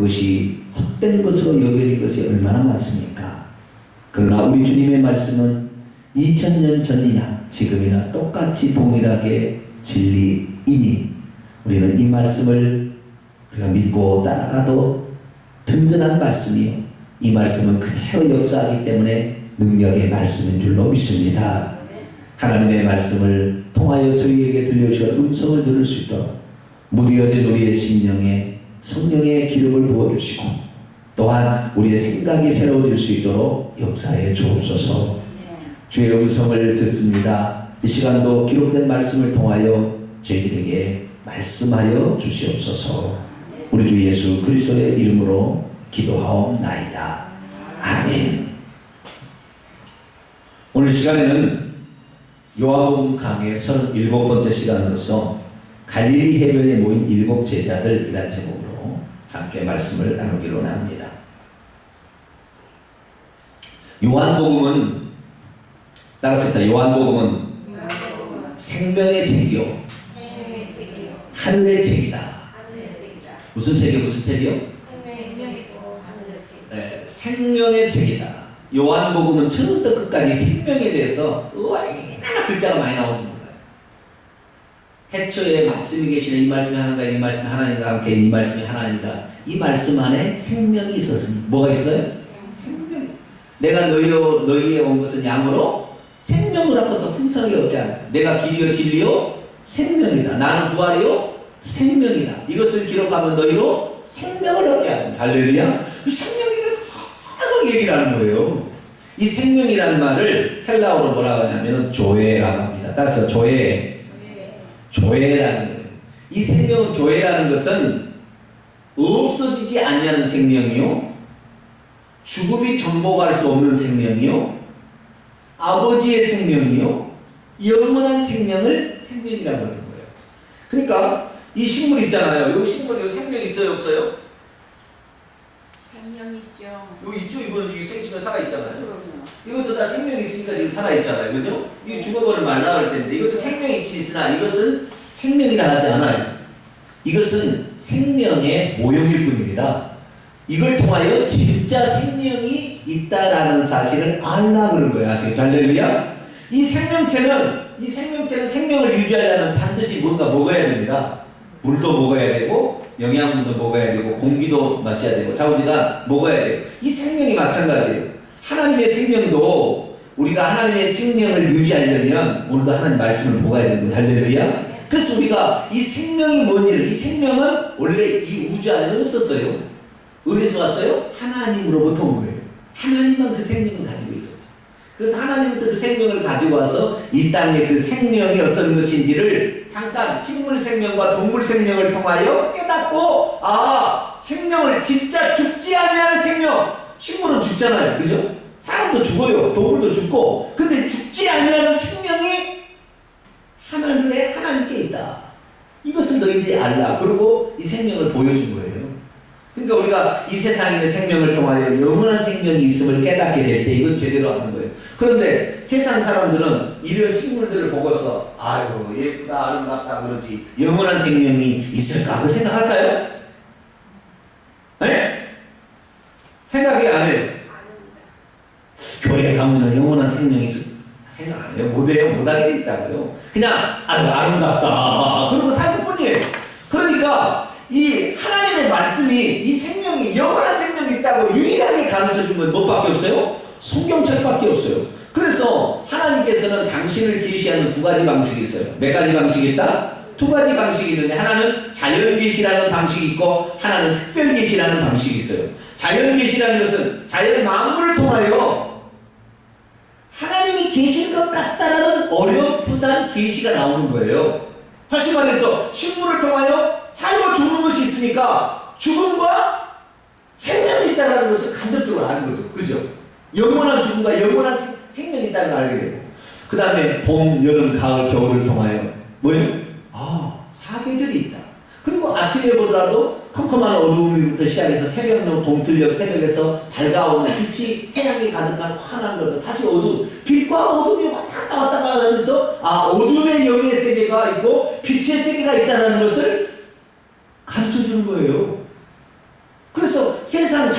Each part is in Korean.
그것이 헛된 것으로 여겨진 것이 얼마나 많습니까? 그러나 우리 주님의 말씀은 2000년 전이나 지금이나 똑같이 동일하게 진리이니 우리는 이 말씀을 우리가 믿고 따라가도 든든한 말씀이요, 이 말씀은 그대로 역사하기 때문에 능력의 말씀인 줄로 믿습니다. 하나님의 말씀을 통하여 저희에게 들려주어 음성을 들을 수 있도록 무뎌진 우리의 심령에 성령의 기름을 부어주시고 또한 우리의 생각이 새로워질 수 있도록 역사해 주옵소서. 주의 음성을 듣습니다. 이 시간도 기록된 말씀을 통하여 저희들에게 말씀하여 주시옵소서. 우리 주 예수 그리스도의 이름으로 기도하옵나이다. 아멘. 오늘 시간에는 요한복음 강의 37번째 시간으로서 갈릴리 해변에 모인 7 제자들이라는 제목으로 함께 말씀을 나누기로 합니다. 요한복음은 따라서 일단 요한복음은 생명의 책이요, 하늘의 책이다. 무슨 책이요? 무슨 책이요? 네, 생명의 책이다. 요한복음은 처음부터 끝까지 생명에 대해서 얼마나 글자가 많이 나오는지 몰라요. 태초에 말씀이 계시는 이 말씀이 하나님과 이 말씀이 하나님과 함께 이 말씀이 하나님이라. 이 말씀 안에 생명이 있었습니다. 뭐가 있어요? 생명이. 내가 너희에 온 것은 양으로 생명을 갖고 더 풍성하게 얻게 하라. 내가 길이요 진리요 생명이다. 나는 부활이요 생명이다. 이것을 기록하면 너희로 생명을 얻게 하라. 할렐루야. 이 생명에 대해서 계속 얘기를 하는 거예요. 이 생명이라는 말을 헬라어로 뭐라고 하냐면 조에라고 합니다. 따라서 조에라는 거예요. 이 생명은 조에라는 것은 없어지지 않냐는 생명이요, 죽음이 정복할 수 없는 생명이요, 아버지의 생명이요, 영원한 생명을 생명이라고 하는 거예요. 그러니까 이 식물 있잖아요. 이 식물에 생명 있어요, 없어요? 생명 있죠. 이거 있죠. 이 생쥐가 살아 있잖아요. 이것도 다 생명이 있으니까 지금 살아 있잖아요, 그죠? 이게 죽어버리면 말라 그럴 텐데 이것도 생명이 있긴 있으나 이것은 생명이라 하지 않아요. 이것은 생명의 모형일 뿐입니다. 이걸 통하여 진짜 생명이 있다라는 사실을 알라 그런 거예요. 아시겠죠? 할렐루야. 이 생명체는 생명을 유지하려면 반드시 뭔가 먹어야 됩니다. 물도 먹어야 되고 영양분도 먹어야 되고 공기도 마셔야 되고 자우지가 먹어야 돼요. 이 생명이 마찬가지예요. 하나님의 생명도 우리가 하나님의 생명을 유지하려면 오늘도 하나님 말씀을 먹어야 되는 거예요. 할렐루야. 그래서 우리가 이 생명이 뭔지를, 이 생명은 원래 이 우주 안에는 없었어요. 어디서 왔어요? 하나님으로부터 온 거예요. 하나님만 그 생명을 가지고 있었죠. 그래서 하나님부터 그 생명을 가지고 와서 이 땅에 그 생명이 어떤 것인지를 잠깐 식물 생명과 동물 생명을 통하여 깨닫고, 아, 생명을 진짜 죽지 아니하는 생명. 식물은 죽잖아요, 그죠? 사람도 죽어요, 동물도 죽고. 근데 죽지 아니하는 생명이 하나님께 있다. 이것을 너희들이 알라. 그리고 이 생명을 보여준 거예요. 그러니까 우리가 이 세상에 있는 생명을 통하여 영원한 생명이 있음을 깨닫게 될 때 이건 제대로 하는 거예요. 그런데 세상 사람들은 이런 식물들을 보고서 아유 예쁘다 아름답다 그러지 영원한 생명이 있을까? 그 생각할까요? 네? 생각이 안 해요. 교회에 가면 영원한 생명이 있을 생각 안 해요. 못해요. 못하게 돼 있다고요. 그냥 아유 아름답다 그러고 살 뿐이에요. 그러니까 이 하나님의 말씀이 이 생명이 영원한 생명이 있다고 유일하게 가르쳐준 건 뭐밖에 없어요? 성경책밖에 없어요. 그래서 하나님께서는 당신을 계시하는 2가지 방식이 있어요. 몇 가지 방식이 있다? 2가지 방식이 있는데 하나는 자연 계시라는 방식이 있고 하나는 특별 계시라는 방식이 있어요. 자연 계시라는 것은 자연 만물을 통하여 하나님이 계실 것 같다라는 어렴풋한 계시가 나오는 거예요. 다시 말해서 식물을 통하여 살고 죽는 것이 있으니까 죽음과 생명이 있다는 것을 간접적으로 아는 거죠. 그죠? 영원한 죽음과 영원한 생명이 있다는 걸 알게 되고, 그 다음에 봄, 여름, 가을, 겨울을 통하여 뭐예요? 아, 4계절이 있다. 그리고 아침에 보더라도 컴컴한 어두움부터 시작해서 새벽녘, 동틀녘, 새벽에서 밝아오는 빛이 태양이 가득한 환한 것도 다시 어두움, 빛과 어둠이 왔다 갔다 하면서 아, 어둠의 영의 세계가 있고 빛의 세계가 있다는 것을 가르쳐 주는 거예요. 그래서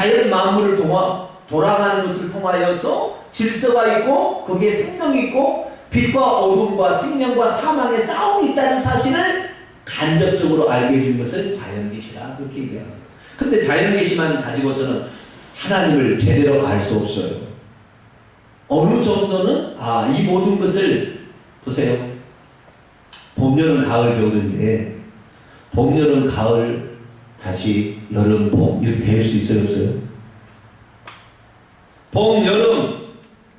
자연 만물을 돌아가는 것을 통하여서 질서가 있고 거기에 생명이 있고 빛과 어둠과 생명과 사망의 싸움이 있다는 사실을 간접적으로 알게 해준 것을 자연계시라 그렇게 얘기합니다. 그런데 자연계시만 가지고서는 하나님을 제대로 알 수 없어요. 어느 정도는 이 모든 것을 보세요. 봄, 여름, 가을, 겨울인데 봄, 여름, 가을, 다시 여름, 봄 이렇게 배울 수 있어요? 없어요? 봄, 여름,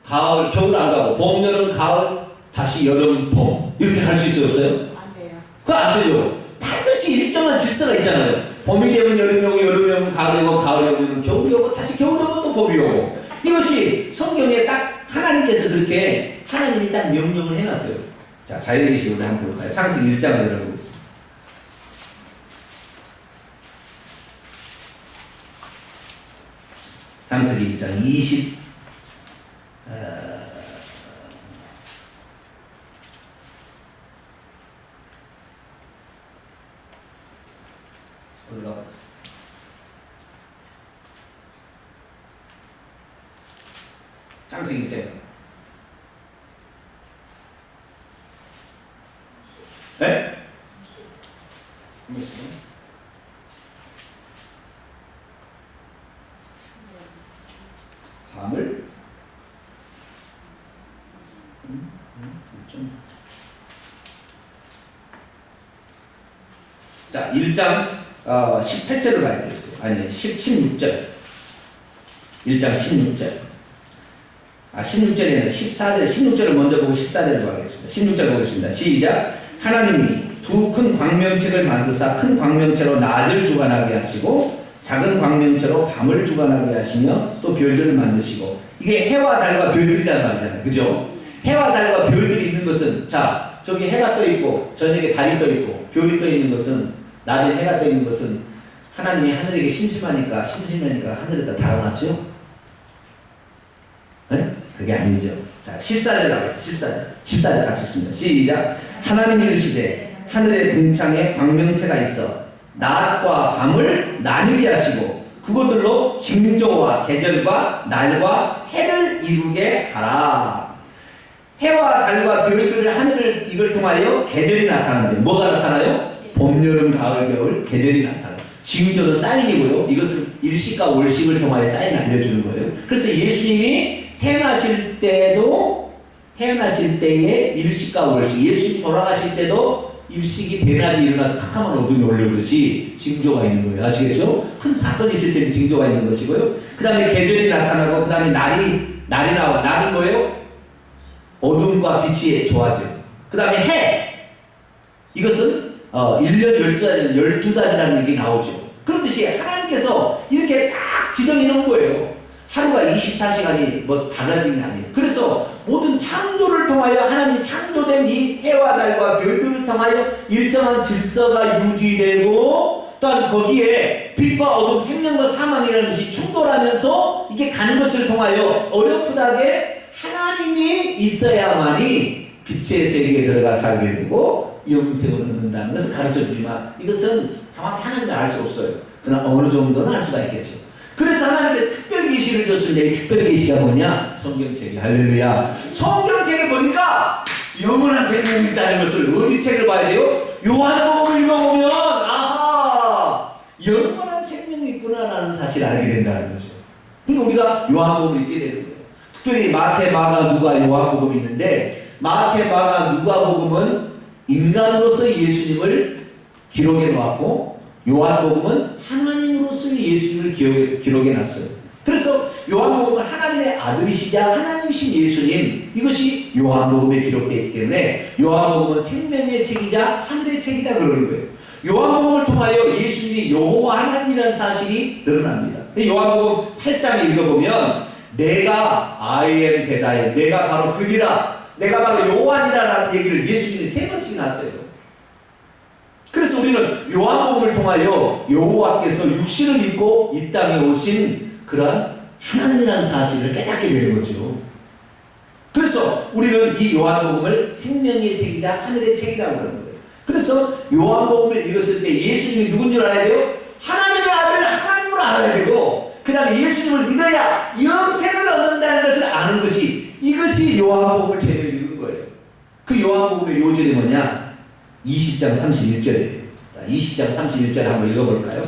가을, 겨울 안 가고 봄, 여름, 가을, 다시 여름, 봄 이렇게 할 수 있어요? 없어요? 안 돼요. 그거 안 되죠. 반드시 일정한 질서가 있잖아요. 봄이 되면 여름이 오고 여름이 오면 가을이 오고 가을이 오면 겨울이 오고 다시 겨울이 오면 또 봄이 오고 이것이 성경에 딱 하나님께서 그렇게 하나님이 딱 명령을 해놨어요. 자, 자연계시록을 한번 볼까요? 창세기 1장을 열어보겠습니다. 창세기 1장 어디가? 창세기 1장. 네? 밤을 자, 1장 18절을 봐야 되겠어요. 아니, 16절. 1장 16절. 16절에는 14절, 16절을 먼저 보고 14절을 보겠습니다. 16절 보겠습니다. 시작. 하나님이 두 큰 광명체를 만드사 큰 광명체로 낮을 주관하게 하시고 작은 광명체로 밤을 주관하게 하시며 또 별들을 만드시고 이게 해와 달과 별들이란 말이잖아요. 그죠? 해와 달과 별들이 있는 것은 자, 저기 해가 떠 있고 저녁에 달이 떠 있고 별이 떠 있는 것은 낮에 해가 떠 있는 것은 하나님이 하늘에게 심심하니까 하늘에다 달아놨죠? 네? 그게 아니죠. 자, 14절 나가죠. 14절 같이 읽습니다. 시작. 하나님이 이르시되 하늘의 궁창에 광명체가 있어 낮과 밤을 나누게 하시고 그것들로 징조와 계절과 날과 해를 이루게 하라. 해와 달과 별들을 하늘을 이걸 통하여 계절이 나타나는데 뭐가 나타나요? 봄, 여름, 가을, 겨울 계절이 나타나요. 징조는 사인이고요. 이것은 일식과 월식을 통하여 사인을 알려주는 거예요. 그래서 예수님이 태어나실 때에 일식과 월식, 예수님이 돌아가실 때도 일식이 대낮에 일어나서 캄캄한 어둠이 올려오듯이 징조가 있는 거예요. 아시겠죠? 큰 사건이 있을 때는 징조가 있는 것이고요. 그 다음에 계절이 나타나고 그 다음에 날이 나오고 날은 뭐예요? 어둠과 빛이 조화죠. 그 다음에 해 이것은 1년 12달이라는 얘기 나오죠. 그렇듯이 하나님께서 이렇게 딱 지정해 놓은 거예요. 하루가 24시간이 뭐 다른 게 아니에요. 그래서 모든 창조를 통하여 하나님이 창조된 이 해와 달과 별들을 통하여 일정한 질서가 유지되고 또한 거기에 빛과 어둠, 생명과 사망이라는 것이 충돌하면서 이게 가는 것을 통하여 어렴풋하게 하나님이 있어야만이 빛의 세계에 들어가 살게 되고 영생을 얻는다는 것을 가르쳐주지만 이것은 정확히 하나님도 알 수 없어요. 그러나 어느 정도는 알 수가 있겠죠. 그래서 하나님의 특별 계시를 줬습니다. 이 특별 계시가 뭐냐? 성경책이. 할렐루야. 성경책에 보니까 영원한 생명이 있다는 것을 어디 책을 봐야 돼요? 요한복음을 읽어보면 아하! 영원한 생명이 있구나라는 사실을 알게 된다는 거죠. 그러니까 우리가 요한복음을 읽게 되는 거예요. 특별히 마태, 마가, 누가 요한복음이 있는데 마태, 마가, 누가복음은 인간으로서 예수님을 기록해 놓았고 요한복음은 하나님으로서의 예수님을 기록해 놨어요. 그래서 요한복음은 하나님의 아들이시자 하나님이신 예수님 이것이 요한복음에 기록되어 있기 때문에 요한복음은 생명의 책이자 하늘의 책이다 그러는 거예요. 요한복음을 통하여 예수님이 여호와 하나님이라는 사실이 드러납니다. 요한복음 8장에 읽어보면 내가 I am that I am, 내가 바로 그니라, 내가 바로 요한이라는 얘기를 예수님이 3번씩 났어요. 그래서 우리는 요한복음을 통하여 여호와께서 육신을 입고 이 땅에 오신 그러한 하나님이라는 사실을 깨닫게 되는 거죠. 그래서 우리는 이 요한복음을 생명의 책이자 하늘의 책이라고 하는 거예요. 그래서 요한복음을 읽었을 때 예수님이 누군 줄 알아야 돼요? 하나님의 아들 하나님으로 알아야 되고 그 다음에 예수님을 믿어야 영생을 얻는다는 것을 아는 것이, 이것이 요한복음을 제대로 읽은 거예요. 그 요한복음의 요절이 뭐냐? 20장 31절이에요. 20장 31절 한번 읽어볼까요?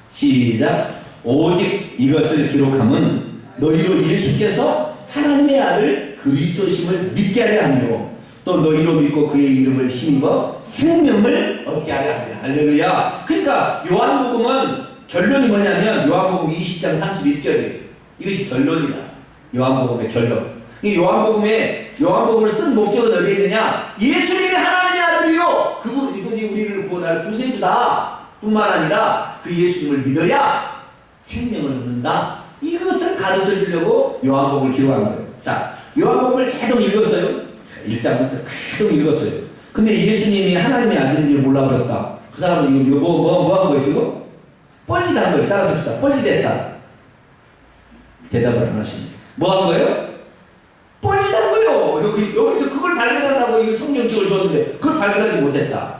시작. 오직 이것을 기록함은 너희로 예수께서 하나님의 아들 그리스도심을 믿게 하려 하며 또 너희로 믿고 그의 이름을 힘입어 생명을 얻게 하려 합니다. 할렐루야. 그러니까 요한복음은 결론이 뭐냐면 요한복음 20장 31절이에요. 이것이 결론이다. 요한복음의 결론. 이 요한복음을 쓴 목적은 어디에 있느냐? 예수님이 하나님의 아들이요, 이분이 우리를 구원할 구세주다 뿐만 아니라 그 예수님을 믿어야 생명을 얻는다. 이것을 가르쳐 주려고 요한복음을 기록한 거예요. 자, 요한복음을 계속 읽었어요. 1장부터 계속 읽었어요. 근데 예수님이 하나님의 아들인 줄 몰라버렸다. 그 사람은 이거 뭐 한 거예요 지금? 뻘짓한 거예요. 따라서 합시다. 뻘짓했다. 대답을 안 하십니다. 뭐 한 거예요? 뻘짓한 거예요. 여기서 그걸 발견하라고 이거 성경책을 줬는데 그걸 발견하지 못했다.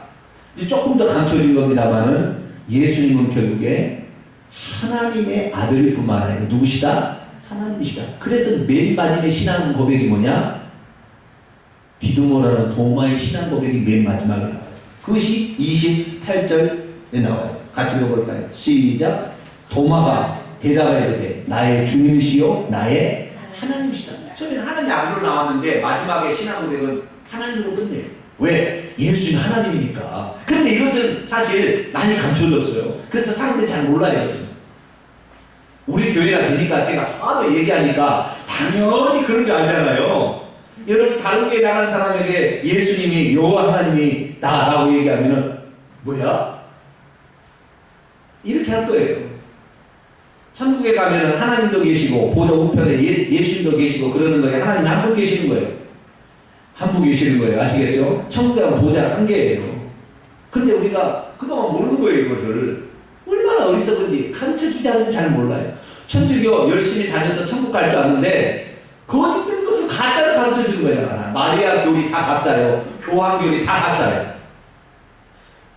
이제 조금 더 감춰진 겁니다만은 예수님은 결국에 하나님의 아들일 뿐만 아니라 누구시다? 하나님이시다. 그래서 맨 마지막에 신앙 고백이 뭐냐? 디두모라는 도마의 신앙 고백이 맨 마지막에 나와요. 그것이 28절에 나와요. 같이 읽어볼까요? 시작. 도마가 대답하여 이르되 나의 주님이시요 나의 하나님이시다. 처음에는 하나님 아들로 나왔는데 마지막에 신앙 고백은 하나님으로 끝내요. 왜? 예수님 하나님이니까. 그런데 이것은 사실 많이 감춰졌어요. 그래서 사람들이 잘 몰라요. 이것은. 우리 교회가 되니까 제가 하도 얘기하니까 당연히 그런 게 아니잖아요. 여러분 다른 교회 나간 사람에게 예수님이 여호와 하나님이 나라고 얘기하면은 뭐야? 이렇게 할 거예요. 천국에 가면은 하나님도 계시고 보좌 우편에 예수님도 계시고 그러는 거예요. 하나님 한 분 계시는 거예요. 한 분 계시는 거예요. 아시겠죠? 천국에 가면 보좌가 한 개예요. 근데 우리가 그동안 모르는 거예요. 이거를 얼마나 어리석은지 가르쳐주지 않으면 잘 몰라요. 천주교 열심히 다녀서 천국 갈 줄 아는데 거짓된 것을 가짜로 가르쳐주는 거잖아. 마리아 교리 다 가짜요. 교황교리 다 가짜요.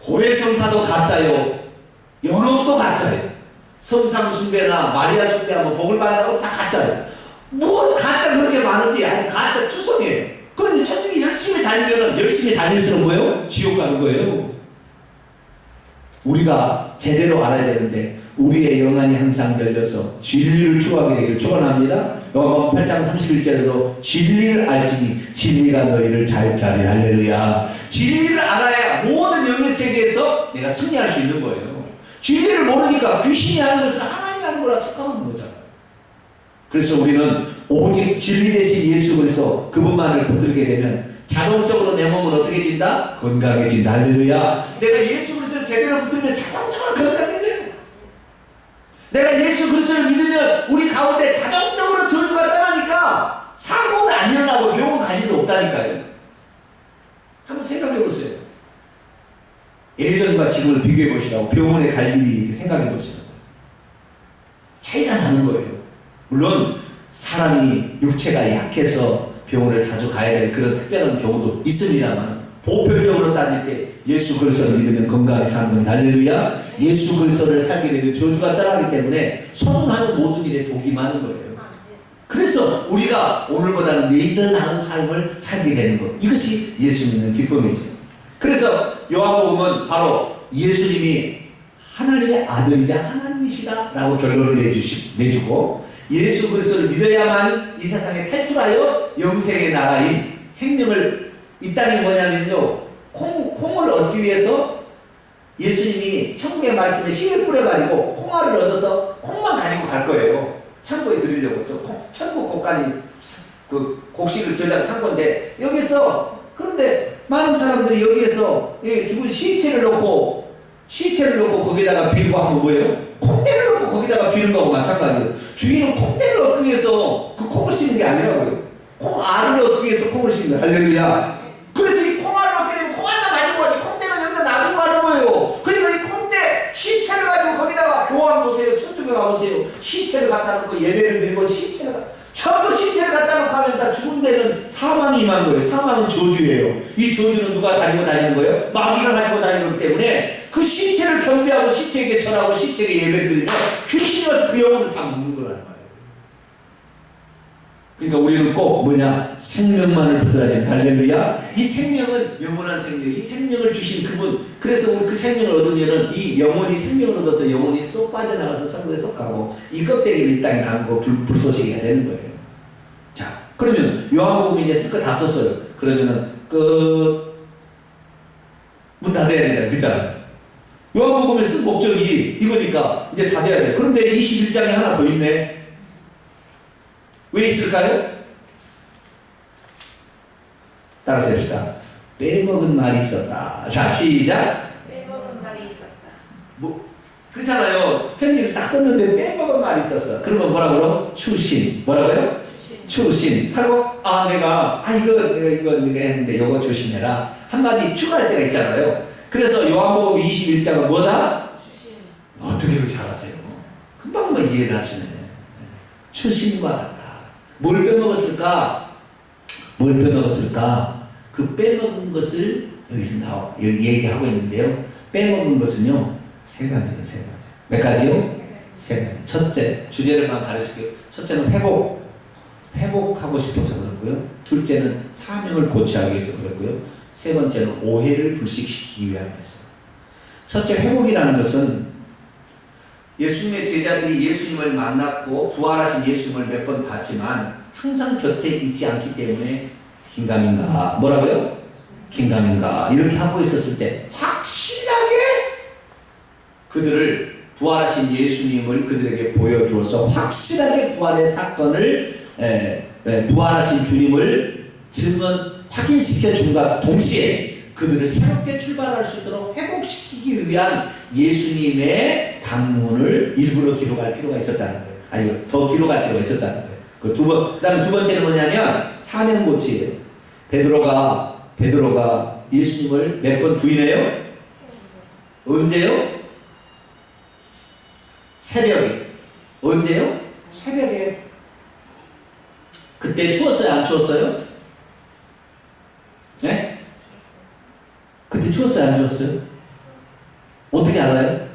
고해성사도 가짜요. 연옥도 가짜요. 성상 숭배나 마리아 숭배하면 복을 받는다고 다 가짜예요. 뭐 가짜 그렇게 많은지 아니 가짜 투성이에요. 그런데 천주교 열심히 다니면은 열심히 다닐수록 뭐예요? 지옥 가는 거예요. 우리가 제대로 알아야 되는데 우리의 영안이 항상 열려서 진리를 추구하게 되기를 축원합니다. 요한복음 8장 31절에도 진리를 알지니 진리가 너희를 자유케 하리라. 할렐루야. 진리를 알아야 모든 영의 세계에서 내가 승리할 수 있는 거예요. 진리를 모르니까 귀신이 하는 것을 하나님이 하는 거라 착각하는 거잖아요. 그래서 우리는 오직 진리 대신 예수 그리스도 그분만을 붙들게 되면 자동적으로 내 몸은 어떻게 진다? 건강해진다. 할렐루야. 내가 예수 그리스도를 제대로 붙들면 자동적으로 건강해져요. 내가 예수 그리스도를 믿으면 우리 가운데 자동적으로 저주가 떠나니까 사고가 안 일어나고 병원 갈 일도 없다니까요. 한번 생각해 보세요. 예전과 지금을 비교해 보시라고 병원에 갈 일이 이렇게 생각해 보세요. 차이가 나는 거예요. 물론 사람이 육체가 약해서 병원을 자주 가야 될 그런 특별한 경우도 있습니다만 보편적으로 따질 때 예수 그리스도를 믿으면 건강하게 사는 겁니다. 할렐루야. 예수 그리스도를 살게 되면 저주가 떠나기 때문에 소문하는 모든 일에 복이 많은 거예요. 그래서 우리가 오늘보다는 내일 더 나은 삶을 살게 되는 것. 이것이 예수 믿는 기쁨이죠. 그래서 요한복음은 바로 예수님이 하나님의 아들이자 하나님이시다 라고 결론을 내주고 예수 그리스도를 믿어야만 이 세상에 탈출하여 영생의 나라인 생명을 이 땅이 뭐냐면요 콩을 얻기 위해서 예수님이 천국의 말씀에 씨를 뿌려가지고 콩알을 얻어서 콩만 가지고 갈 거예요. 천국에 드리려고. 천국 곡간이 그 곡식을 저장 창고인데 여기서 그런데 많은 사람들이 여기에서 죽은 시체를 놓고 거기다가 비는 거 하면 뭐예요? 콩대를 놓고 거기다가 비는 거하고 마찬가지예요. 주인은 콩대를 얻기 위해서 그 콩을 심는 게 아니라고요. 콩알을 얻기 위해서 콩을 심는 거예요. 할렐루야. 그래서 이 콩알을 얻게 되면 콩알만 가지고 가지 콩대는 여기다 놔두고 가는 거예요. 그러니까 이 콩대 시체를 가지고 거기다가 교환 보세요. 천주교 가보세요. 시체를 갖다 놓고 예배를 드리고 전부 시체를 갖다 놓고 하면 다 죽은 데는 사망이 임한 거예요. 사망은 저주예요. 이 저주는 누가 가지고 다니는 거예요? 마귀가 가지고 다니는 거기 때문에 그 시체를 경배하고 시체에게 절하고 시체에게 예배를 드리면 귀신이 와서 그 영혼을 다 먹는 거라는 거예요. 그러니까 우리는 꼭 뭐냐? 생명만을 붙들어야 됩니다. 할렐루야. 이 생명은 영원한 생명, 이 생명을 주신 그분. 그래서 우리 그 생명을 얻으면은 이 영혼이 생명을 얻어서 영혼이 쏙 빠져나가서 천국에 쏙 가고 이 껍데기를 이 땅에 남고 불쏘시개가 되는 거예요. 자, 그러면 요한복음 이제 쓸 거 다 썼어요. 그러면은 문 닫아야 된다. 그잖아요. 요한복음을 쓴 목적이 이거니까 이제 닫아야 돼. 그런데 21장에 하나 더 있네. 왜 있을까요? 따라서 해봅시다. 빼먹은 말이 있었다. 자, 시작. 빼먹은 말이 있었다. 뭐 그렇잖아요. 편지를 딱 썼는데 빼먹은 말이 있었어. 그러면 뭐라 그러? 추신. 뭐라고요? 추신. 하고 내가 이거 했는데 이거 조심해라. 한마디 추가할 때가 있잖아요. 그래서 요한복음 21장은 뭐다? 추신. 어떻게 그렇게 잘하세요? 금방 이해를 하시네. 추신과 같다. 뭘 빼먹었을까? 뭘 빼먹었을까? 그 빼먹은 것을 여기서 얘기하고 있는데요. 빼먹은 것은요, 세 가지예요, 세 가지. 몇 가지요? 세 가지. 첫째, 주제를만 가르칠게요. 첫째는 회복하고 싶어서 그렇고요. 둘째는 사명을 고취하기 위해서 그렇고요. 세 번째는 오해를 불식시키기 위함에서. 첫째, 회복이라는 것은 예수님의 제자들이 예수님을 만났고 부활하신 예수님을 몇 번 봤지만 항상 곁에 있지 않기 때문에 긴가민가 뭐라고요? 긴가민가 이렇게 하고 있었을 때 확실하게 그들을 부활하신 예수님을 그들에게 보여주어서 확실하게 부활의 사건을 부활하신 주님을 확인시켜 준과 동시에 그들을 새롭게 출발할 수 있도록 회복시키기 위한 예수님의 방문을 일부러 기록할 필요가 있었다는 거예요. 아니, 더 기록할 필요가 있었다는 거예요. 그 다음에 두 번째는 뭐냐면 사명고치예요. 베드로가 예수님을 몇 번 부인해요? 언제요? 새벽에. 언제요? 새벽에. 그때 추웠어요? 안 추웠어요? 네? 그때 추웠어요? 안 추웠어요? 어떻게 알아요?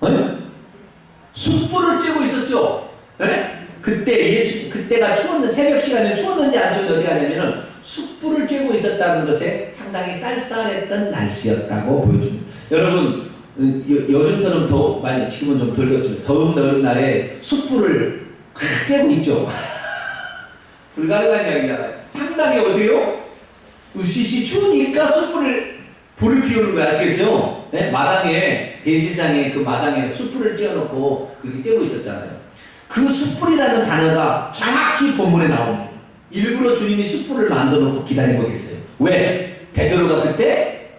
네? 숯불을 쬐고 있었죠? 네? 그때가 추웠는데, 새벽 시간에 추웠는지 안 추웠는지 어떻게 하냐면은 숯불을 쬐고 있었다는 것에 상당히 쌀쌀했던 날씨였다고 보여줍니다. 여러분, 요즘처럼 많이, 지금은 좀 덜 더운 날에 숯불을 쬐고 있죠? 불가능한 이야기잖아요. 상당히 어디요? 으시시 추우니까 불을 피우는 거 아시겠죠? 네? 대지상에 그 마당에 숯불을 쬐어놓고 그렇게 쬐고 있었잖아요. 그 숯불이라는 단어가 정확히 본문에 나옵니다. 일부러 주님이 숯불을 만들어놓고 기다린 거겠어요. 왜? 베드로가 그때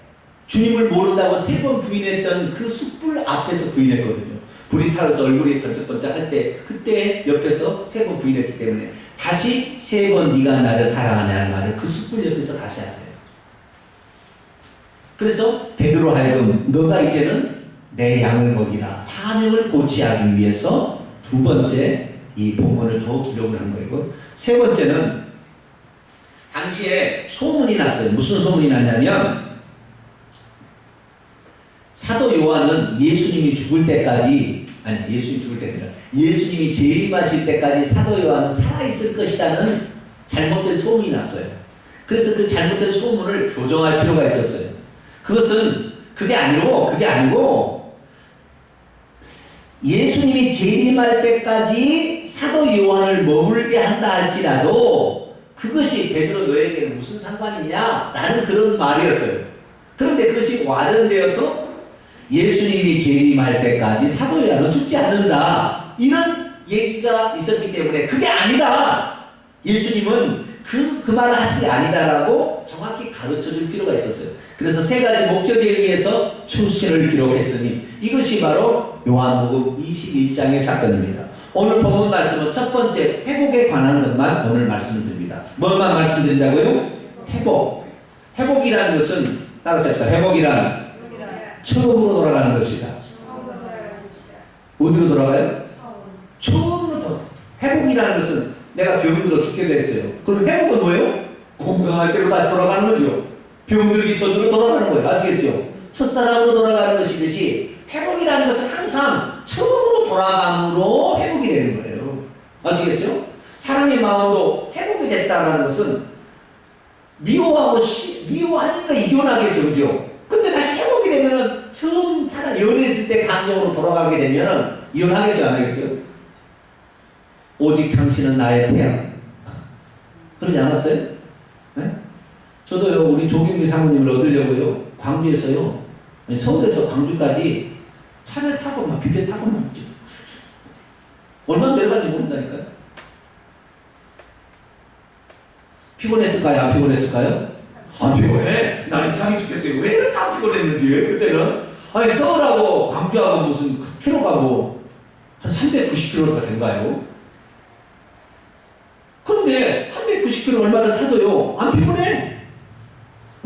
주님을 모른다고 3번 부인했던 그 숯불 앞에서 부인했거든요. 불이 타면서 얼굴이 번쩍번쩍 할 때 그때 옆에서 3번 부인했기 때문에 다시 3번 네가 나를 사랑하냐는 말을 그 숯불 옆에서 다시 하세요. 그래서 베드로 하여금 너가 이제는 내 양을 먹이라 사명을 고취하기 위해서 두 번째 이 본문을 더 기록을 한 거고 세 번째는 당시에 소문이 났어요. 무슨 소문이 났냐면 사도 요한은 예수님이 죽을 때까지 예수님이 재림하실 때까지 사도 요한은 살아있을 것이라는 잘못된 소문이 났어요. 그래서 그 잘못된 소문을 교정할 필요가 있었어요. 그것은 그게 아니고 예수님이 재림할 때까지 사도 요한을 머물게 한다 할지라도 그것이 베드로 너에게는 무슨 상관이냐? 라는 그런 말이었어요. 그런데 그것이 와전되어서 예수님이 재림할 때까지 사도 요한은 죽지 않는다. 이런 얘기가 있었기 때문에 그게 아니다. 예수님은 그 말을 하신 게 아니다라고 정확히 가르쳐줄 필요가 있었어요. 그래서 세 가지 목적에 의해서 출신을 기록했으니 이것이 바로 요한복음 21장의 사건입니다. 오늘 본문 말씀은 첫 번째 회복에 관한 것만 오늘 말씀을 드립니다. 뭐만 말씀드린다고요? 회복이라는 것은 따라서 합시다. 회복이란 처음으로 돌아가는 것이다. 어디로 돌아가요? 처음으로 회복이라는 것은 내가 병들어 죽게 됐어요. 그럼 회복은 뭐예요? 건강할 때로 다시 돌아가는 거죠. 병들기 전으로 돌아가는 거예요. 아시겠죠? 첫사랑으로 돌아가는 것이듯이 회복이라는 것은 항상 처음으로 돌아감으로 회복이 되는 거예요. 아시겠죠? 사랑의 마음도 회복이 됐다는 것은 미워하니까 이혼하겠죠, 그죠? 근데 다시 회복이 되면은 처음 연애했을 때 감정으로 돌아가게 되면은 이혼하겠어요, 안 하겠어요? 오직 당신은 나의 태양. 그러지 않았어요? 네? 저도요, 우리 조경미 사모님을 얻으려고요, 광주에서요, 서울에서 광주까지 차를 타고 막 비례 타고 막 얼마나 내려간지 모른다니까요. 피곤했을까요? 안 피곤했을까요? 안 피곤해. 난 이상해 죽겠어요. 왜 이렇게 안 피곤했는지 그때는. 아니 서울하고 광주하고 무슨 키로가 뭐 한 390km가 된가요? 그런데 390km 얼마를 타도요 안 피곤해.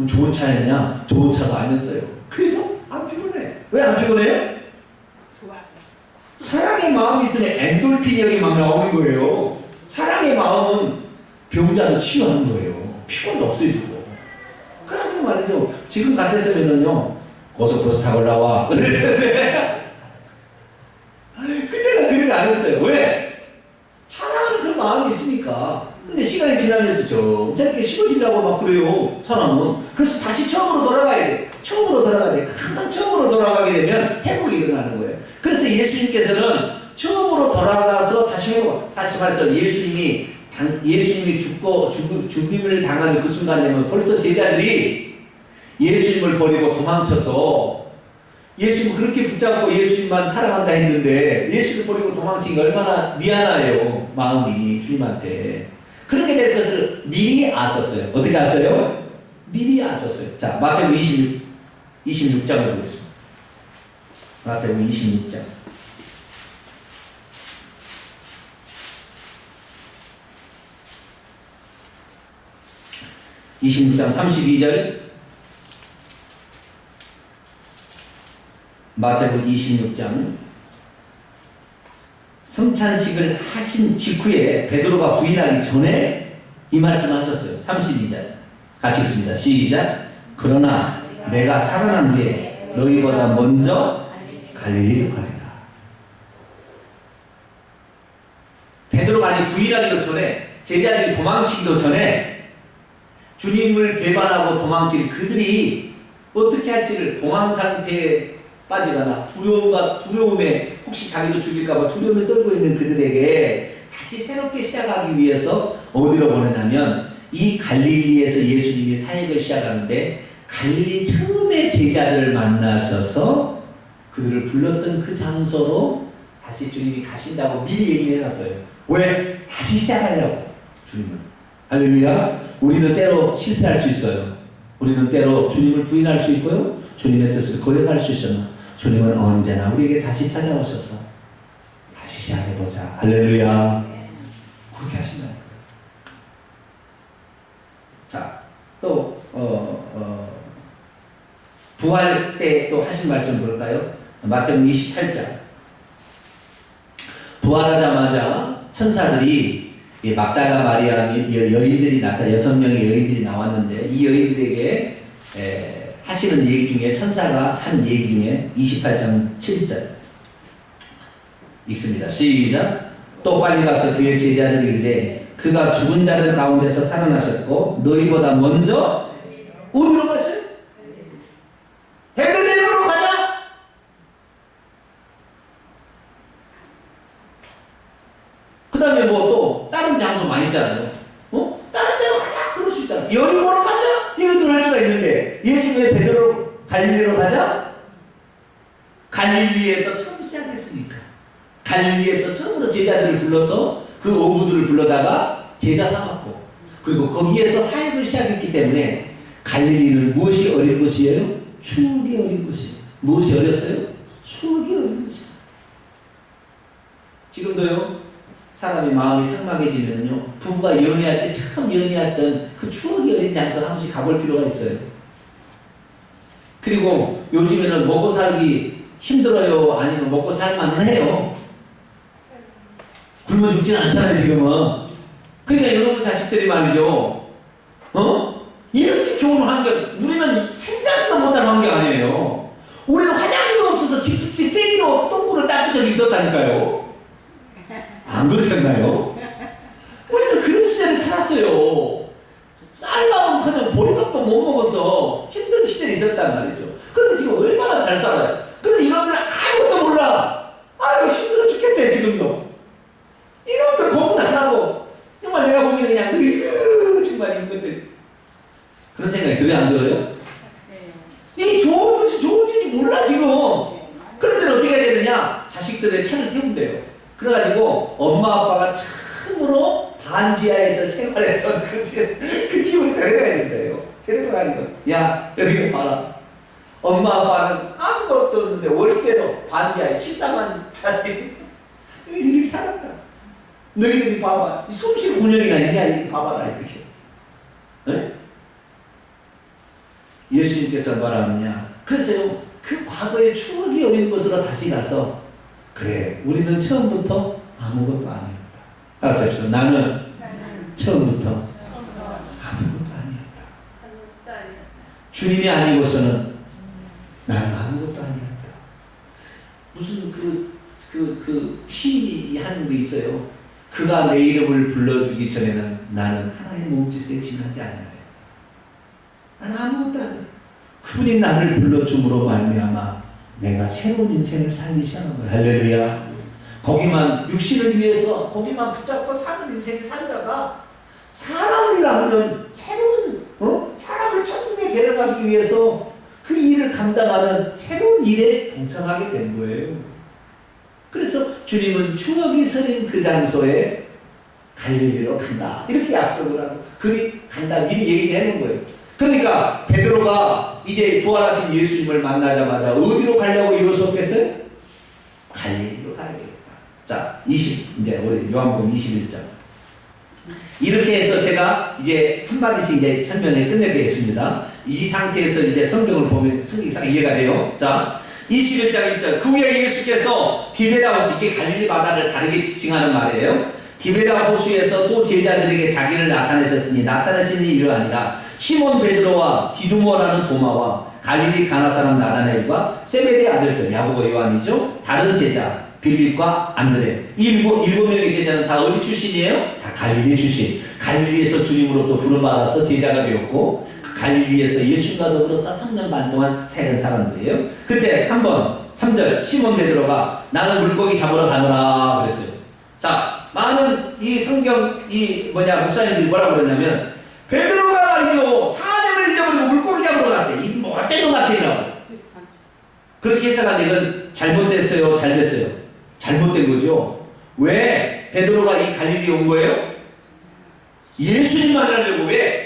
좋은 차였냐? 좋은 차도 아니었어요. 그래도 안 피곤해. 왜 안 피곤해요? 사랑의 마음이 있으면 엔돌핀이 여기 막 나오는 거예요. 사랑의 마음은 병자도 치유하는 거예요. 피곤도 없애주고. 그래가지고 말이죠. 지금 같았으면은요, 고속버스 타고 올라와. 그랬는데, 그때는 그렇게 안 했어요. 왜? 사랑하는 그런 마음이 있으니까. 근데 시간이 지나면서 점잖게 식어지려고 막 그래요. 사람은. 그래서 다시 처음으로 돌아가야 돼. 처음으로 돌아가야 돼. 항상 처음으로 돌아가게 되면 회복이 일어나는 거예요. 그래서 예수님께서는 처음으로 돌아가서 다시 말해서 예수님이 죽임을 당하는 그 순간 되면 벌써 제자들이 예수님을 버리고 도망쳐서 예수님 그렇게 붙잡고 예수님만 사랑한다 했는데 예수님을 버리고 도망친 게 얼마나 미안해요. 마음이 주님한테. 그렇게 될 것을 미리 아셨어요. 어떻게 아셨어요? 미리 아셨어요. 자, 마태복음 26장을 보겠습니다. 마태복음 26장. 26장 32절. 마태복음 26장. 성찬식을 하신 직후에 베드로가 부인하기 전에 이 말씀을 하셨어요. 32절. 같이 읽습니다. 시작. 그러나 내가 살아난 후에 너희보다 먼저 갈릴리로 가리라. 베드로가 아니 부인하기도 전에, 제자들이 도망치기도 전에 주님을 배반하고 도망칠 그들이 어떻게 할지를 공황 상태에 빠지거나 두려움에 혹시 자기도 죽일까봐 두려움에 떨고 있는 그들에게 다시 새롭게 시작하기 위해서 어디로 보내냐면 이 갈릴리에서 예수님이 사역을 시작하는데 갈릴리 처음에 제자들을 만나셔서 그들을 불렀던 그 장소로 다시 주님이 가신다고 미리 얘기를 해놨어요. 왜? 다시 시작하려고 주님을. 할렐루야. 우리는 때로 실패할 수 있어요. 우리는 때로 주님을 부인할 수 있고요. 주님의 뜻을 거역할 수 있으나 주님은 언제나 우리에게 다시 찾아오셔서 다시 시작해보자. 할렐루야. 그렇게 하신다. 자, 또 부활 때 또 하신 말씀 볼까요? 마태복음 28장. 부활하자마자 천사들이 막달라 마리아 여인들이 나타나 6명의 여인들이 나왔는데 이 여인들에게 하시는 얘기 중에 천사가 하는 얘기 중에 28장 7절 읽습니다. 시작. 또 빨리 가서 그의 제자들이 이르되 그가 죽은 자들 가운데서 살아나셨고 너희보다 먼저 어디로 가셔요? 베들레헴으로 가자. 그 다음에 뭐 또 다른 장소 많이 있잖아요. 다른 데로 가자. 그럴 수 있잖아. 여리고로 가자. 이것도 할 수가 있는데 예수 왜 베드로 갈릴리로 가자? 갈릴리에서 처음 시작했으니까. 갈릴리에서 처음으로 제자들을 불러서 그 어부들을 불러다가 제자 삼았고 그리고 거기에서 사역을 시작했기 때문에 갈릴리는 무엇이 어린 것이에요? 추억이 어린 것이에요. 무엇이 어렸어요? 추억이 어린 것이에요. 지금도요 사람의 마음이 삭막해지면요 부부가 연애할 때 참 연애했던 그 추억이 어린 장소를 한 번씩 가볼 필요가 있어요. 그리고 요즘에는 먹고 살기 힘들어요? 아니면 먹고 살만은 해요? 굶어 죽지는 않잖아요 지금은. 그러니까 여러분 자식들이 말이죠 이렇게 좋은 환경, 우리는 생각지도 못한 환경 아니에요. 우리는 화장기도 없어서 집세기로 똥구를 닦은 적이 있었다니까요. 안 그러셨나요? 시절을 살았어요. 쌀밥은커녕 보리밥도 못 먹어서 힘든 시절이 있었단 말이죠. 그런데 지금 얼마나 잘 살아요. 근데 이놈들은 아무것도 몰라. 아유 힘들어 죽겠대 지금도. 이놈들 공부도 안 하고 정말 내가 보기에는 그냥 정말 이것들 그런 생각이 들어요 안 들어요? 이 좋은 줄이 몰라 지금. 그럴 때는 어떻게 해야 되느냐? 자식들의 차를 태우면 돼요. 그래가지고 엄마 아빠가 참으로 반지하에서 생활했던 그 집을 데려가야 된다요. 데려가가지고 야 여기 봐라. 엄마 아빠는 아무것도 없는데 월세로 반지하에 14만짜리 이렇게 살았다. 너희들이 봐봐. 숨쉬고 9년이나 있냐 이렇게 봐봐라 이렇게. 네? 예수님께서 말하느냐? 글쎄요, 그 과거의 추억이 어린 곳으로 다시 가서 그래, 우리는 처음부터 아무것도 아니었다. 따라서 합시다. 나는 처음부터 아무것도 아니었다. 주님이 아니고서는 나는 아무것도 아니었다. 무슨 시인이 하는 게 있어요. 그가 내 이름을 불러주기 전에는 나는 하나의 몸짓에 지나지 않아요. 나는 아무것도 아니야. 그분이 나를 불러줌으로 말미암아 내가 새로운 인생을 살기 시작한 거야. 할렐루야. 거기만 육신을 위해서 거기만 붙잡고 사는 인생을 살다가 사람을 낳는 새로운 사람을 천국에 데려가기 위해서 그 일을 감당하는 새로운 일에 동참하게 된 거예요. 그래서 주님은 추억이 서린 그 장소에 갈릴리로 간다 이렇게 약속을 하고 그리 간다 미리 얘기를 해놓은 거예요. 그러니까 베드로가 이제 부활하신 예수님을 만나자마자 어디로 가려고 이루었겠어요? 갈릴리로 가야 되겠다. 자, 이제 우리 요한복음 21장. 이렇게 해서 제가 이제 한마디씩 이제 설명을 끝내겠습니다. 이 상태에서 이제 성경을 보면 성경이 이해가 돼요. 자, 21장 1절. 그 후에 예수께서 디베랴 호수, 이게 갈릴리 바다를 다르게 지칭하는 말이에요. 디베랴 호수에서 또 제자들에게 자기를 나타내셨으니 나타내신 일이 이러하니라. 시몬 베드로와 디두모라는 도마와 갈릴리 가나 사람 나다나엘과 세베대 아들들 야고보 요한이죠. 다른 제자 빌립과 안드레. 일곱 명의 제자는 다 어디 출신이에요? 다 갈릴리 출신. 갈릴리에서 주님으로부터 부름받아서 제자가 되었고 갈릴리에서 예수님과 더불어서 3년 반 동안 살은 사람들이에요. 그때 3절 시몬 베드로가 나는 물고기 잡으러 가노라 그랬어요. 자, 많은 이 성경 목사님들이 뭐라고 그랬냐면 베드로가 아니요 사명을 잊어버리고 물고기 잡으러 갔대. 이 못된 것 같아요. 그렇게 해석하는데 이건 잘못됐어요? 잘 됐어요? 잘못된 거죠. 왜 베드로가 이 갈릴리 온 거예요? 예수님 만나려고. 왜?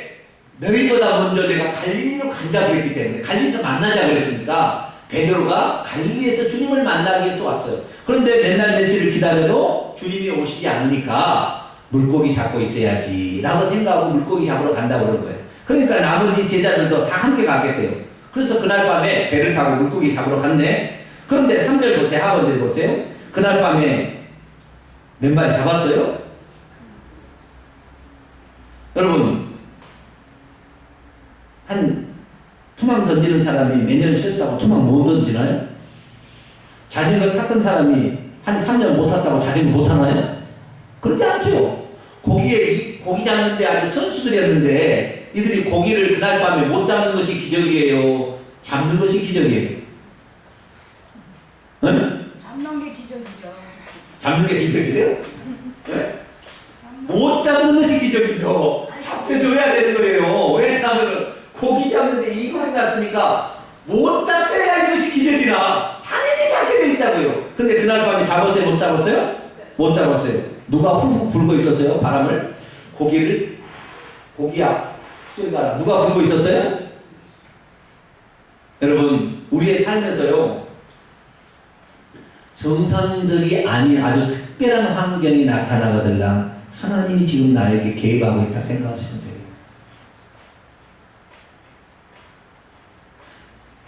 너희보다 먼저 내가 갈릴리로 간다고 했기 때문에 갈릴리에서 만나자 그랬으니까 베드로가 갈릴리에서 주님을 만나기 위해서 왔어요. 그런데 맨날 며칠을 기다려도 주님이 오시지 않으니까 물고기 잡고 있어야지 라고 생각하고 물고기 잡으러 간다고 그런 거예요. 그러니까 나머지 제자들도 다 함께 가겠대요. 그래서 그날 밤에 배를 타고 물고기 잡으러 갔네. 그런데 3절 보세요. 하반절 보세요. 그날 밤에 몇 마리 잡았어요? 여러분, 한 투망 던지는 사람이 몇 년 쉬었다고 투망 못 던지나요? 자전거 탔던 사람이 한 3년 못 탔다고 자전거 못 타나요? 그렇지 않죠. 고기 잡는데 아주 선수들이었는데 이들이 고기를 그날 밤에 못 잡는 것이 기적이에요? 잡는 것이 기적이에요? 응? 잡는 게 기적이죠. 잡는 게 기적이에요? 네? 못 잡는 것이 기적이죠. 잡혀줘야 되는 거예요. 왜냐하면 고기 잡는데 이거리 났으니까 못 잡혀야 이것이 기적이라 당연히 잡게 돼 있다고요. 근데 그날 밤에 잡았어요? 못 잡았어요? 못 잡았어요. 누가 훅훅 불고 있었어요? 바람을? 고기야 저기 가라. 누가 불고 있었어요? 여러분, 우리의 삶에서요 정상적이 아닌 아주 특별한 환경이 나타나거들랑 하나님이 지금 나에게 개입하고 있다 생각하시면 돼요.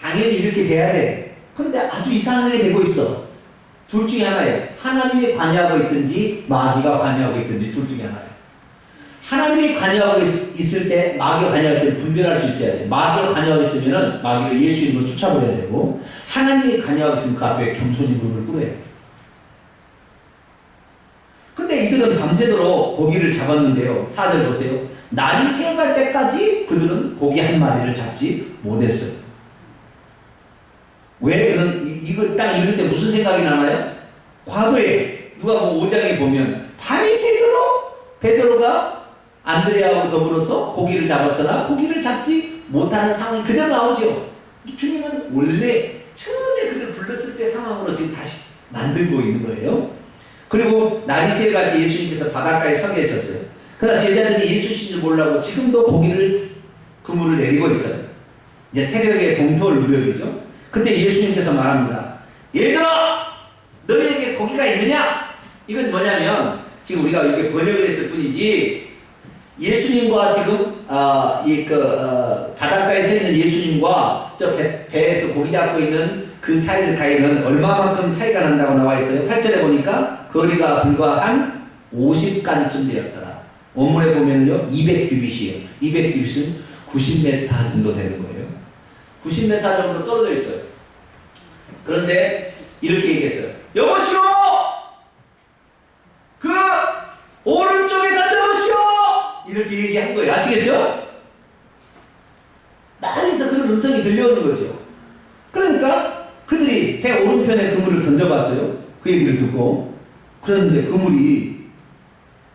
당연히 이렇게 돼야 돼. 그런데 아주 이상하게 되고 있어. 둘 중에 하나예요. 하나님이 관여하고 있든지 마귀가 관여하고 있든지 둘 중에 하나예요. 하나님이 관여하고 있을 때 마귀가 관여할 때 분별할 수 있어야 돼. 마귀가 관여하고 있으면 마귀를 예수 이름으로 쫓아버려야 되고 하나님이 관여하고 있으면 그 앞에 겸손히 무릎을 꿇어야 돼. 근데 그런데 이들은 밤새도록 고기를 잡았는데요. 4절 보세요. 날이 새갈 때까지 그들은 고기 한 마리를 잡지 못했어요. 왜 이거 딱 읽을 때 무슨 생각이 나나요? 과거에 누가복음 5장에 보면 밤이 새도록 베드로가 안드레아하고 더불어서 고기를 잡았으나 고기를 잡지 못하는 상황이 그대로 나오죠. 주님은 원래 처음에 그를 불렀을 때 상황으로 지금 다시 만들고 있는 거예요. 그리고 날이 새갈 때 예수님께서 바닷가에 서 계셨어요. 그러나 제자들이 예수신 줄 몰라고 지금도 그물을 내리고 있어요. 이제 새벽에 동토를 무렵이죠. 그때 예수님께서 말합니다. 얘들아, 너희에게 고기가 있느냐? 이건 뭐냐면 지금 우리가 이렇게 번역을 했을 뿐이지 예수님과 지금 바닷가에 서 있는 예수님과 저 배에서 고기 잡고 있는 그 사이들 가이는 얼마만큼 차이가 난다고 나와 있어요. 8절에 보니까 거리가 불과 한 50간쯤 되었더라. 원문에 보면요 200규빗이에요. 200규빗은 90m 정도 되는 거예요. 90m 정도 떨어져 있어요. 그런데 이렇게 얘기했어요. 여보시오! 그 오른쪽에 던져보시오! 이렇게 얘기한 거예요. 아시겠죠? 멀리서 그런 음성이 들려오는 거죠. 그러니까 그들이 배 오른편에 그물을 던져봤어요. 그 얘기를 듣고. 그런데 그물이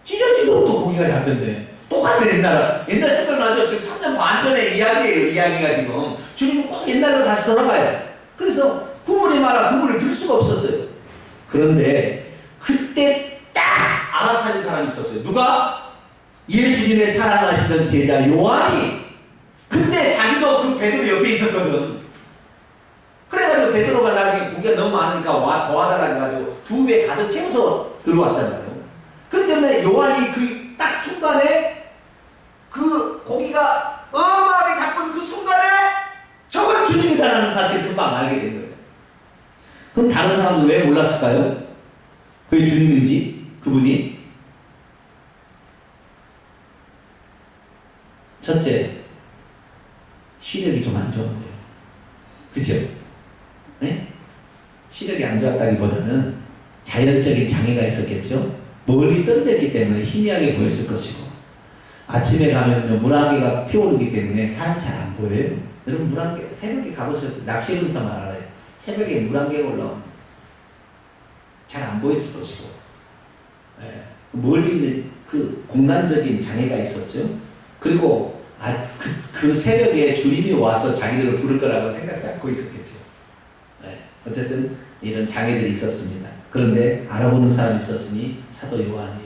찢어지도록 또 고기가 잡혔네. 똑같아. 옛날 생각나죠? 지금 3년 반 전의 이야기예요. 이야기가 지금. 주님은 꼭 옛날로 다시 돌아가요. 그래서 그물이 말아 그물을 들 수가 없었어요. 그런데 그때 딱 알아차린 사람이 있었어요. 누가? 예수님의 사랑하시던 제자 요한이. 그때 자기도 그 베드로 옆에 있었거든. 그래가지고 베드로가 나중에 고기가 너무 많으니까 더 하다가 해가지고 2배 가득 채워서 들어왔잖아요. 그렇기 때문에 요한이 그 딱 순간에 그 고기가 어마하게 잡힌 그 순간에 저건 주님이다라는 사실을 금방 알게 된 거예요. 그럼 다른 사람은 왜 몰랐을까요? 그게 주님인지 그분이? 첫째, 시력이 좀 안 좋은 거예요. 그죠? 네? 시력이 안 좋았다기보다는 자연적인 장애가 있었겠죠? 멀리 떨어졌기 때문에 희미하게 보였을 것이고, 아침에 가면 물안개가 피어오르기 때문에 사람 잘 안 보여요. 여러분 물안개 새벽에 가보셨죠? 낚시해본 사람 알아요. 새벽에 물안개가 올라오면 잘 안 보였을 것이고, 네. 멀리 있는 그 공간적인 장애가 있었죠. 그리고 그 새벽에 주님이 와서 자기들을 부를 거라고 생각지 않고 있었겠죠. 네. 어쨌든 이런 장애들이 있었습니다. 그런데 알아보는 사람이 있었으니 사도 요한이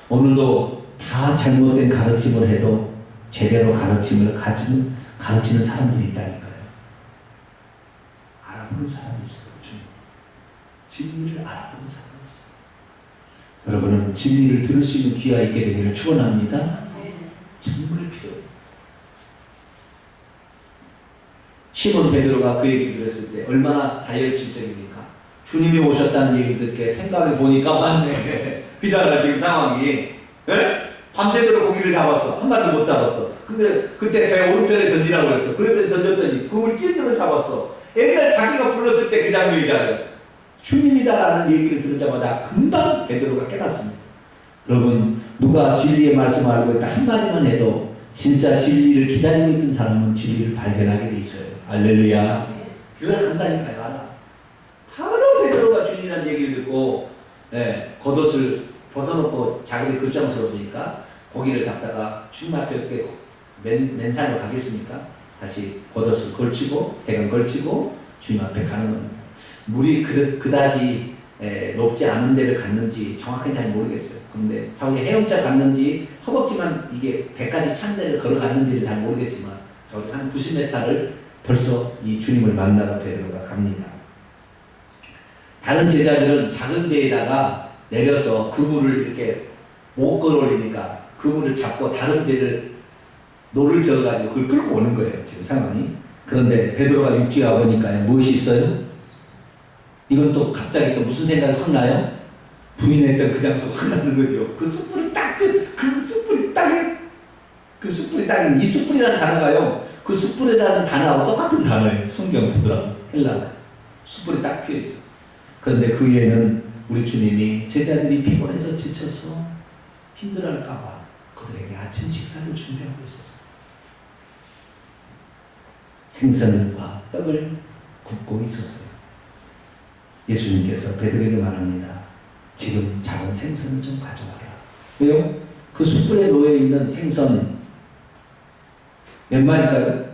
오늘도 다 잘못된 가르침을 해도 제대로 가르치는 사람들이 있다니까요. 알아보는 사람이 있어요. 진리를 알아보는 사람이 있어요. 여러분은 진리를 들을 수 있는 귀가 있게 되기를 축원합니다. 정말 필요해요. 시몬 베드로가 그 얘기를 들었을 때 얼마나 다혈질적입니까? 주님이 오셨다는 얘기를 듣게 생각해 보니까 맞네. 그잖아 지금 상황이. 에? 밤새도록 고기를 잡았어. 한 마리도 못 잡았어. 근데 그때 배 오른편에 던지라고 그랬어. 그랬더니 던졌더니 그물이 찔들어 잡았어. 옛날 자기가 불렀을 때 그 장면이잖아요. 주님이다라는 얘기를 들으자마자 금방 베드로가 깨닫습니다. 여러분 누가 진리의 말씀을 알고 있다 한마디만 해도 진짜 진리를 기다리고 있던 사람은 진리를 발견하게 돼 있어요. 할렐루야. 그걸 한다니까요. 알아. 바로 베드로가 주님이라는 얘기를 듣고 겉옷을 벗어놓고 자기들이 걱정스러우니까 고기를 잡다가 주님 앞에 이렇게 맨살로 가겠습니까? 다시 겉옷을 걸치고 대강 걸치고 주님 앞에 가는 겁니다. 물이 그다지 높지 않은 데를 갔는지 정확히 잘 모르겠어요. 그런데 저기 헤엄쳐 갔는지 허벅지만 이게 배까지 찬 데를 걸어갔는지를 잘 모르겠지만 저기 한 90m를 벌써 이 주님을 만나러 베드로가 갑니다. 다른 제자들은 작은 배에다가 내려서 그물을 이렇게 못 끌어올리니까 그물을 잡고 다른 배를 노를 저어가지고 그걸 끌고 오는 거예요. 지금 상황이. 그런데 베드로가 육지에 와보니까 무엇이 있어요? 이건 또 갑자기 또 무슨 생각이 확 나요? 부인했던 그 장소가 확 나는 거죠. 그 숯불이 딱 이 숯불이라는 단어가요. 그 숯불이라는 단어하고 똑같은 단어예요. 성경 보더라도 헬라어. 숯불이 딱 피어 있어. 그런데 그 위에는 우리 주님이 제자들이 피곤해서 지쳐서 힘들어할까봐 그들에게 아침 식사를 준비하고 있었어요. 생선과 떡을 굽고 있었어요. 예수님께서 베드로에게 말합니다. 지금 잡은 생선을 좀 가져와라. 왜요? 그 숯불에 놓여있는 생선 몇 마리일까요?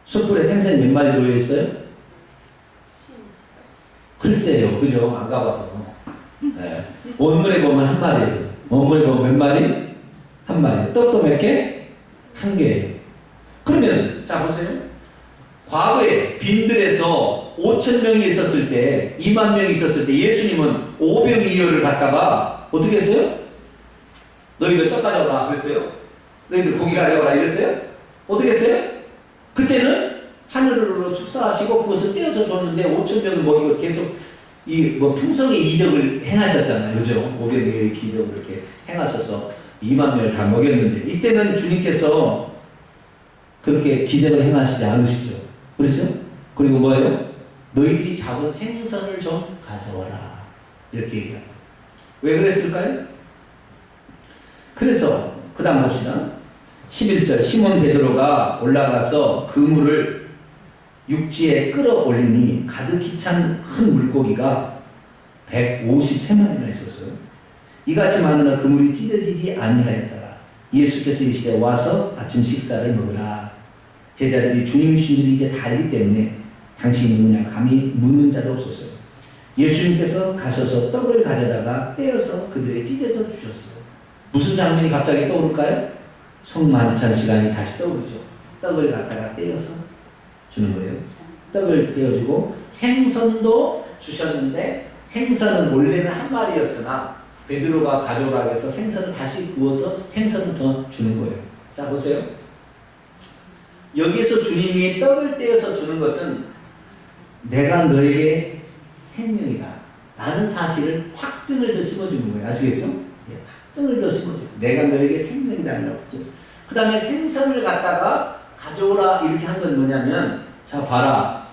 숯불에 생선이 몇 마리 놓여있어요? 글쎄요. 그죠? 안 가봐서. 네. 원문에 보면 한 마리예요. 원문에 보면 몇 마리? 한 마리. 떡도 몇 개? 한 개예요. 그러면 자 보세요. 과거에 빈들에서 5,000명이 있었을 때, 2만 명이 있었을 때 예수님은 5병이어를 갖다가 어떻게 했어요? 너희들 떡 가져오라 그랬어요? 너희들 고기 가져오라 이랬어요? 어떻게 했어요? 그때는 하늘으로 축사하시고 그것을 떼어서 줬는데 5,000명을 먹이고 계속 풍성의 이적을 행하셨잖아요. 그죠? 5병의 기적을 이렇게 행하셔서 2만 명을 다 먹였는데 이때는 주님께서 그렇게 기적을 행하시지 않으시죠. 그렇죠? 그리고 뭐예요? 너희들이 잡은 생선을 좀 가져와라. 이렇게 얘기합니다. 왜 그랬을까요? 그래서 그 다음 봅시다. 11절 시몬 베드로가 올라가서 그물을 육지에 끌어올리니 가득히 찬 큰 물고기가 153마리나 있었어요. 이같이 많으나 그물이 찢어지지 아니하였더라. 예수께서 이르시되 와서 아침 식사를 먹으라. 제자들이 주님이신 줄이 이제 다 알기 때문에 당신이 누구냐 감히 묻는 자도 없었어요. 예수님께서 가셔서 떡을 가져다가 떼어서 그들에게 찢어져 주셨어요. 무슨 장면이 갑자기 떠오를까요? 성만찬 시간이 다시 떠오르죠. 떡을 갖다가 떼어서 주는 거예요. 떡을 떼어주고 생선도 주셨는데 생선은 원래는 한 마리였으나 베드로가 가져오라고 해서 생선을 다시 구워서 생선을 더 주는 거예요. 자 보세요. 여기서 주님이 떡을 떼어서 주는 것은 내가 너에게 생명이다 라는 사실을 확증을 더 심어주는 거예요. 아시겠죠? 네, 확증을 더 심어줘요. 내가 너에게 생명이라는 확증. 그 다음에 생선을 갖다가 가져오라 이렇게 한 건 뭐냐면 자 봐라.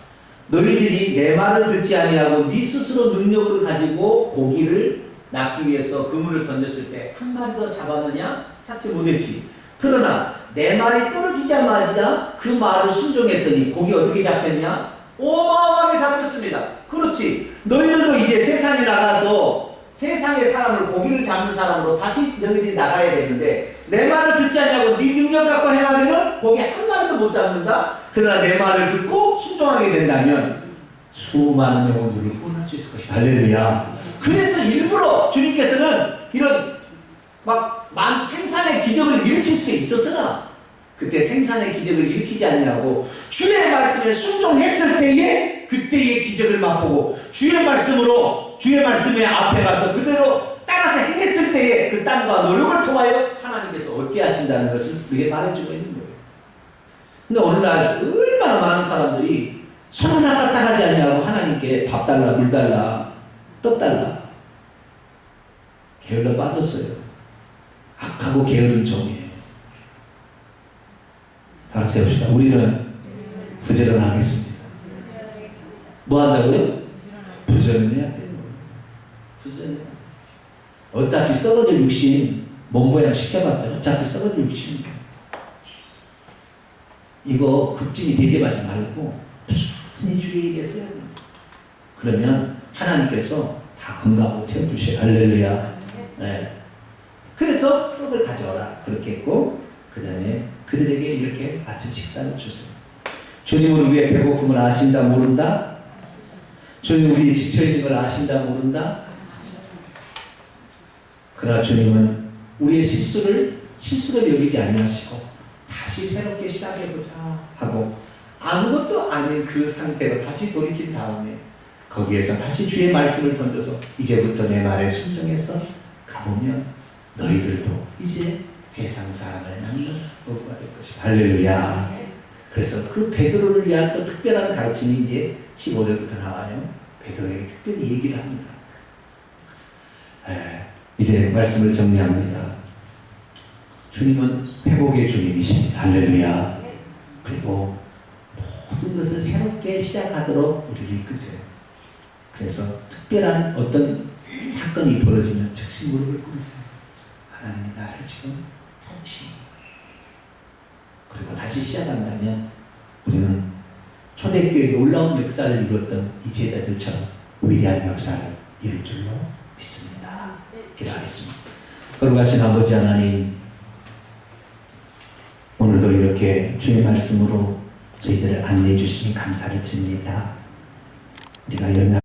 너희들이 내 말을 듣지 아니하고 네 스스로 능력을 가지고 고기를 낚기 위해서 그물을 던졌을 때 한 마리도 잡았느냐? 찾지 못했지. 그러나 내 말이 떨어지자마자 그 말을 순종했더니 고기 어떻게 잡혔냐? 어마어마하게 잡혔습니다. 그렇지. 너희들도 이제 세상에 나가서 세상의 사람을 고기를 잡는 사람으로 다시 너희들이 나가야 되는데 내 말을 듣지 않냐고 네 능력 갖고 행하면 고기 한 마리도 못 잡는다. 그러나 내 말을 듣고 순종하게 된다면 수많은 영혼들을 구원할 수 있을 것이다. 할렐루야. 그래서 일부러 주님께서는 이런 생산의 기적을 일으킬 수 있었으나 그때 생산의 기적을 일으키지 않냐고 주의 말씀에 순종했을 때에 그때의 기적을 맛보고 주의 말씀으로 주의 말씀에 앞에 가서 그대로 따라서 행했을 때에 그 땀과 노력을 통하여 하나님께서 얻게 하신다는 것을 우리에게 말해주고 있는 거예요. 근데 오늘날 얼마나 많은 사람들이 손 하나 까딱하지 않냐고 하나님께 밥 달라 물 달라 떡 달라 게을러 빠졌어요. 악하고 게으른 종이에요. 다 같이 해봅시다. 우리는 부지런하겠습니다. 뭐 한다고요? 부지런해야 돼요. 부지런해야 돼요. 어차피 썩어질 육신 몸보양 시켜봤자 어차피 썩어질 육신이에요. 이거 급진이 되게 하지 말고 꾸준히 주의하게 써야 돼요. 그러면 하나님께서 다 건강하고 채워주셔요. 할렐루야. 네. 그래서 떡을 가져오라 그렇게 했고 그 다음에 그들에게 이렇게 아침 식사를 주세요. 주님은 우리의 배고픔을 아신다 모른다? 주님은 우리 지쳐있는 걸 아신다 모른다? 그러나 주님은 우리의 실수를 여기지 아니하시고 다시 새롭게 시작해보자 하고 아무것도 아닌 그 상태로 다시 돌이킨 다음에 거기에서 다시 주의 말씀을 던져서 이제부터 내 말에 순종해서 가보면 너희들도 이제 세상 사람을 낳는 부부가 될 것이다. 할렐루야. 그래서 그 베드로를 위한 또 특별한 가르침이 이제 15절부터 나와요. 베드로에게 특별히 얘기를 합니다. 이제 말씀을 정리합니다. 주님은 회복의 주님이십니다. 할렐루야. 그리고 모든 것을 새롭게 시작하도록 우리를 이끄세요. 그래서 특별한 어떤 사건이 벌어지면 즉시 무릎을 꿇으세요. 하나님이 나를 지금 찾으시오. 그리고 다시 시작한다면 우리는 초대교회 놀라운 역사를 이루었던 이 제자들처럼 위대한 역사를 이룰 줄로 믿습니다. 기도하겠습니다. 거룩하신 아버지 하나님, 오늘도 이렇게 주의 말씀으로 저희들을 안내해 주시니 감사를 드립니다. 우리가 연약